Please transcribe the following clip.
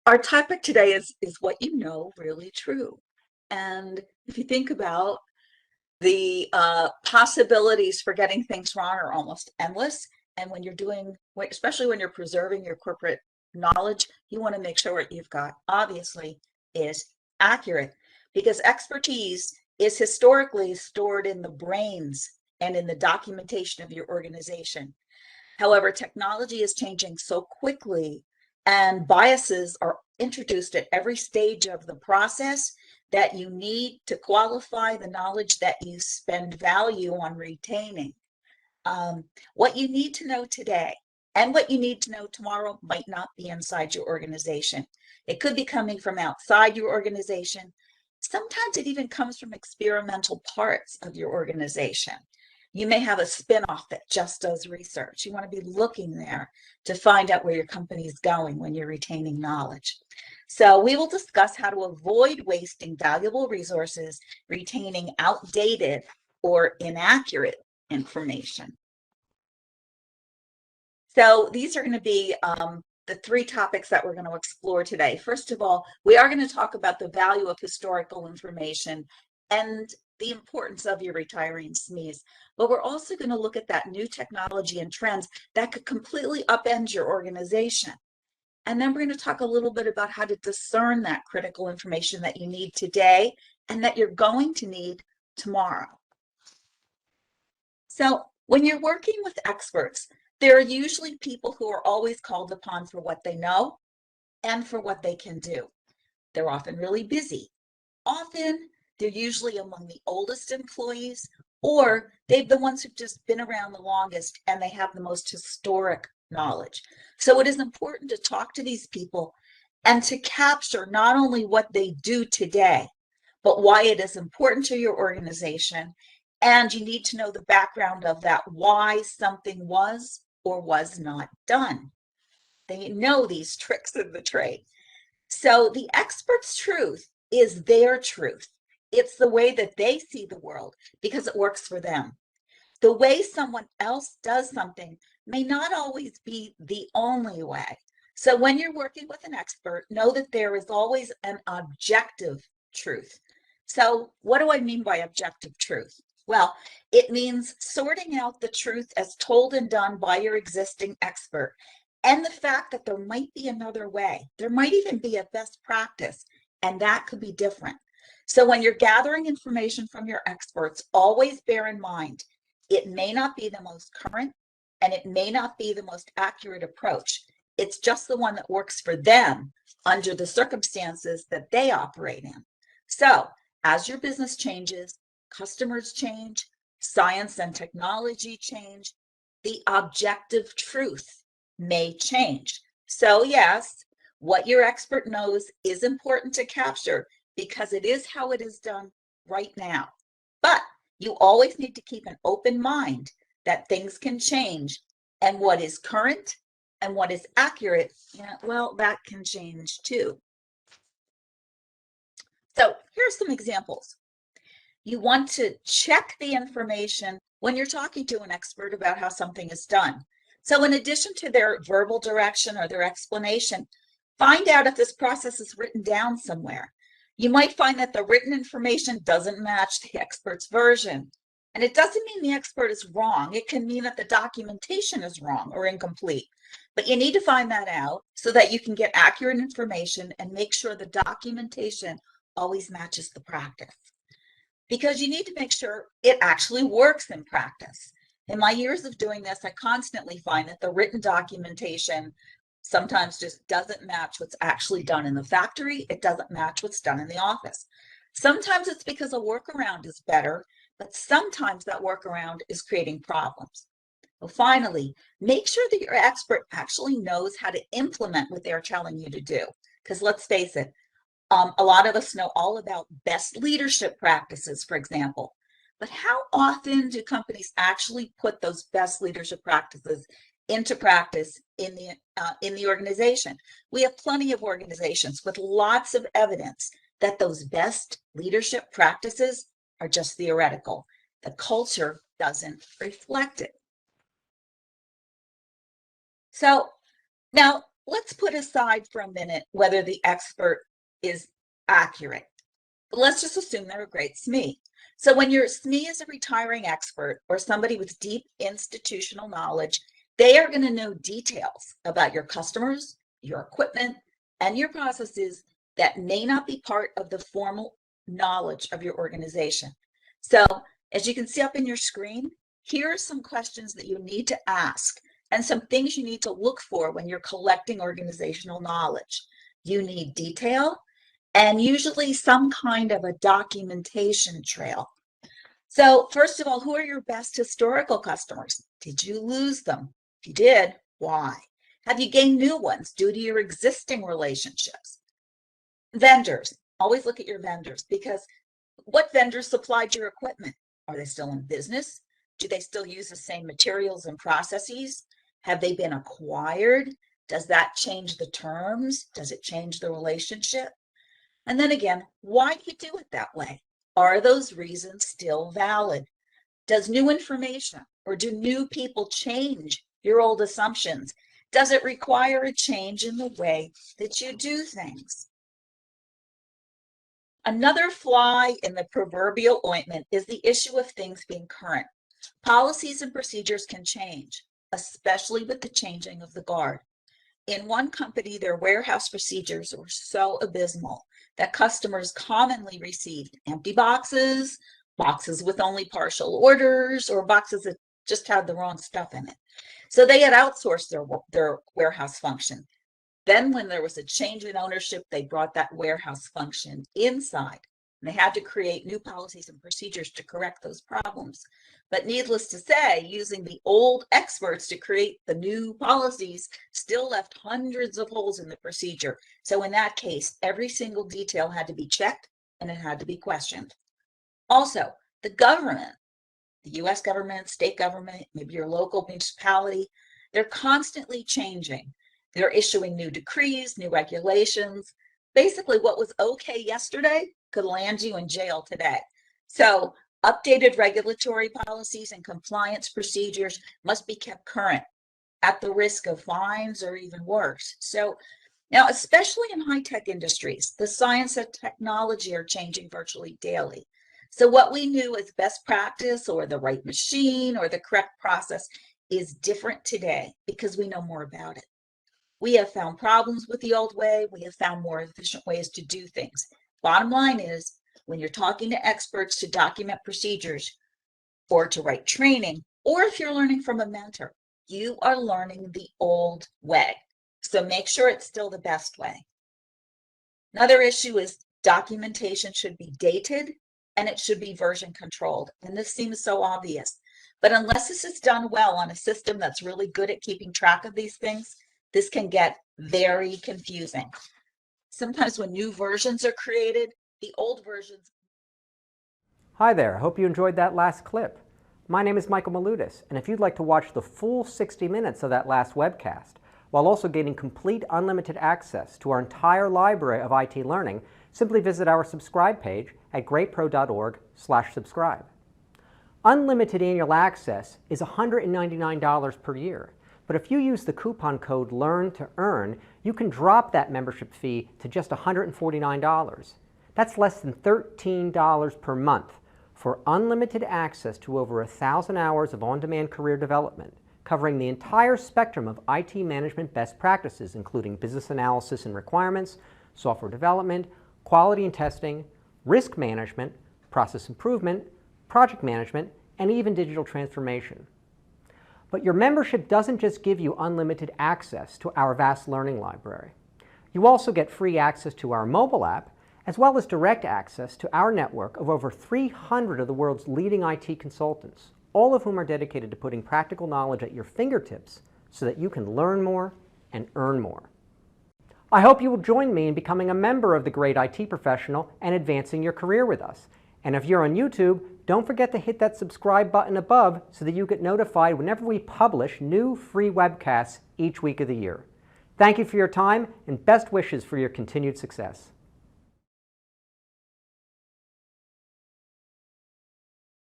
Our topic today is what you know really true. And if you think about the possibilities for getting things wrong are almost endless. And when you're doing, especially when you're preserving your corporate knowledge, you want to make sure what you've got obviously is accurate, because expertise is historically stored in the brains and in the documentation of your organization. However, technology is changing so quickly and biases are introduced at every stage of the process that you need to qualify the knowledge that you spend value on retaining. What you need to know today and what you need to know tomorrow might not be inside your organization. It could be coming from outside your organization. Sometimes it even comes from experimental parts of your organization. You may have a spin-off that just does research. You want to be looking there to find out where your company is going when you're retaining knowledge. So we will discuss how to avoid wasting valuable resources, retaining outdated or inaccurate information. So these are going to be the three topics that we're going to explore today. First of all, we are going to talk about the value of historical information and the importance of your retiring SMEs. But we're also going to look at that new technology and trends that could completely upend your organization. And then we're going to talk a little bit about how to discern that critical information that you need today and that you're going to need tomorrow. So when you're working with experts, there are usually people who are always called upon for what they know and for what they can do. They're often really busy. Often, they're usually among the oldest employees, or they're the ones who've just been around the longest and they have the most historic knowledge. So it is important to talk to these people and to capture not only what they do today, but why it is important to your organization. And you need to know the background of that, why something was or was not done. They know these tricks of the trade. So the expert's truth is their truth. It's the way that they see the world because it works for them. The way someone else does something may not always be the only way. So when you're working with an expert, know that there is always an objective truth. So what do I mean by objective truth? Well, it means sorting out the truth as told and done by your existing expert, and the fact that there might be another way. There might even be a best practice, and that could be different. So when you're gathering information from your experts, always bear in mind, it may not be the most current and it may not be the most accurate approach. It's just the one that works for them under the circumstances that they operate in. So as your business changes, customers change, science and technology change, the objective truth may change. So yes, what your expert knows is important to capture because it is how it is done right now. But you always need to keep an open mind that things can change, and what is current and what is accurate, well, that can change too. So here's some examples. You want to check the information when you're talking to an expert about how something is done. So in addition to their verbal direction or their explanation, find out if this process is written down somewhere. You might find that the written information doesn't match the expert's version. And it doesn't mean the expert is wrong. It can mean that the documentation is wrong or incomplete. But you need to find that out so that you can get accurate information and make sure the documentation always matches the practice. Because you need to make sure it actually works in practice. In my years of doing this, I constantly find that the written documentation sometimes just doesn't match what's actually done in the factory. It doesn't match what's done in the office. Sometimes it's because a workaround is better, but sometimes that workaround is creating problems. Well, finally, make sure that your expert actually knows how to implement what they're telling you to do. Because let's face it, a lot of us know all about best leadership practices, for example. But how often do companies actually put those best leadership practices into practice in the organization? We have plenty of organizations with lots of evidence that those best leadership practices are just theoretical. The culture doesn't reflect it. So now let's put aside for a minute whether the expert is accurate. But let's just assume they're a great SME. So when your SME is a retiring expert or somebody with deep institutional knowledge, they are going to know details about your customers, your equipment, and your processes that may not be part of the formal knowledge of your organization. So as you can see up in your screen, here are some questions that you need to ask and some things you need to look for when you're collecting organizational knowledge. You need detail and usually some kind of a documentation trail. So first of all, who are your best historical customers? Did you lose them? If you did, why? Have you gained new ones due to your existing relationships? Vendors, always look at your vendors, because what vendors supplied your equipment? Are they still in business? Do they still use the same materials and processes? Have they been acquired? Does that change the terms? Does it change the relationship? And then again, why do you do it that way? Are those reasons still valid? Does new information or do new people change your old assumptions? Does it require a change in the way that you do things? Another fly in the proverbial ointment is the issue of things being current. Policies and procedures can change, especially with the changing of the guard. In one company, their warehouse procedures were so abysmal that customers commonly received empty boxes, boxes with only partial orders, or boxes that just had the wrong stuff in it. So they had outsourced their warehouse function. Then when there was a change in ownership, they brought that warehouse function inside. And they had to create new policies and procedures to correct those problems. But needless to say, using the old experts to create the new policies still left hundreds of holes in the procedure. So in that case, every single detail had to be checked and it had to be questioned. Also, the government, the US government, state government, maybe your local municipality, they're constantly changing. They're issuing new decrees, new regulations. Basically, what was okay yesterday could land you in jail today. So updated regulatory policies and compliance procedures must be kept current at the risk of fines or even worse. So now, especially in high-tech industries, the science and technology are changing virtually daily. So what we knew as best practice or the right machine or the correct process is different today because we know more about it. We have found problems with the old way. We have found more efficient ways to do things. Bottom line is, when you're talking to experts to document procedures or to write training, or if you're learning from a mentor, you are learning the old way. So make sure it's still the best way. Another issue is documentation should be dated and it should be version controlled. And this seems so obvious, but unless this is done well on a system that's really good at keeping track of these things, this can get very confusing. Sometimes when new versions are created, the old versions. Hi there, hope you enjoyed that last clip. My name is Michael Maludis, and if you'd like to watch the full 60 minutes of that last webcast, while also gaining complete unlimited access to our entire library of IT learning, simply visit our subscribe page at greatpro.org/subscribe. Unlimited annual access is $199 per year. But if you use the coupon code LEARN to earn, you can drop that membership fee to just $149. That's less than $13 per month for unlimited access to over 1,000 hours of on-demand career development, covering the entire spectrum of IT management best practices, including business analysis and requirements, software development, quality and testing, risk management, process improvement, project management, and even digital transformation. But your membership doesn't just give you unlimited access to our vast learning library. You also get free access to our mobile app, as well as direct access to our network of over 300 of the world's leading IT consultants, all of whom are dedicated to putting practical knowledge at your fingertips so that you can learn more and earn more. I hope you will join me in becoming a member of the Great IT Professional and advancing your career with us. And if you're on YouTube, don't forget to hit that subscribe button above so that you get notified whenever we publish new free webcasts each week of the year. Thank you for your time and best wishes for your continued success.